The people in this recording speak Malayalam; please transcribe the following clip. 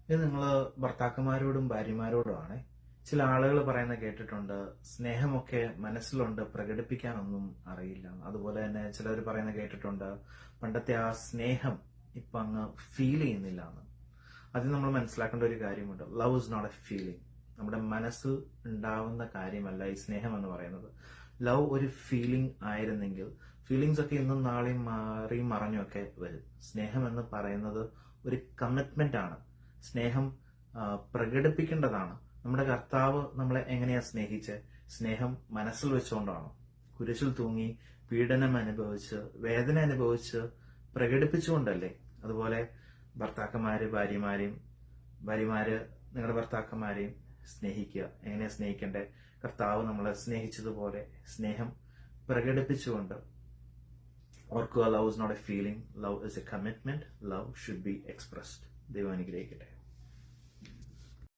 ഇത് നിങ്ങൾ ഭർത്താക്കന്മാരോടും ഭാര്യമാരോടുമാണ്. ചില ആളുകൾ പറയുന്ന കേട്ടിട്ടുണ്ട്, സ്നേഹമൊക്കെ മനസ്സിലുണ്ട്, പ്രകടിപ്പിക്കാനൊന്നും അറിയില്ല. അതുപോലെ തന്നെ ചിലർ പറയുന്ന കേട്ടിട്ടുണ്ട്, പണ്ടത്തെ ആ സ്നേഹം ഇപ്പൊ അങ്ങ് ഫീൽ ചെയ്യുന്നില്ല എന്ന്. അത് നമ്മൾ മനസ്സിലാക്കേണ്ട ഒരു കാര്യമുണ്ട്. Love is not a feeling. നമ്മുടെ മനസ്സിൽ ഉണ്ടാവുന്ന കാര്യമല്ല ഈ സ്നേഹം എന്ന് പറയുന്നത്. ലവ് ഒരു ഫീലിംഗ് ആയിരുന്നെങ്കിൽ, ഫീലിംഗ്സ് ഒക്കെ ഇന്നും നാളെയും മാറി മറഞ്ഞൊക്കെ വരും. സ്നേഹം എന്ന് പറയുന്നത് ഒരു കമ്മിറ്റ്മെന്റ് ആണ്. സ്നേഹം പ്രകടിപ്പിക്കേണ്ടതാണ്. നമ്മുടെ കർത്താവ് നമ്മളെ എങ്ങനെയാ സ്നേഹിച്ച്? സ്നേഹം മനസ്സിൽ വെച്ചുകൊണ്ടാണോ? കുരിശിൽ തൂങ്ങി പീഡനം അനുഭവിച്ച് വേദന അനുഭവിച്ച് പ്രകടിപ്പിച്ചുകൊണ്ടല്ലേ? അതുപോലെ ഭാര്യമാര് നിങ്ങളുടെ ഭർത്താക്കന്മാരെയും സ്നേഹിക്കുക. എങ്ങനെയാ സ്നേഹിക്കണ്ടേ? കർത്താവ് നമ്മളെ സ്നേഹിച്ചതുപോലെ സ്നേഹം പ്രകടിപ്പിച്ചുകൊണ്ട്. ഓർക്കുക, love is not a feeling, love is a commitment, love should be expressed. ദൈവം അനുഗ്രഹിക്കട്ടെ.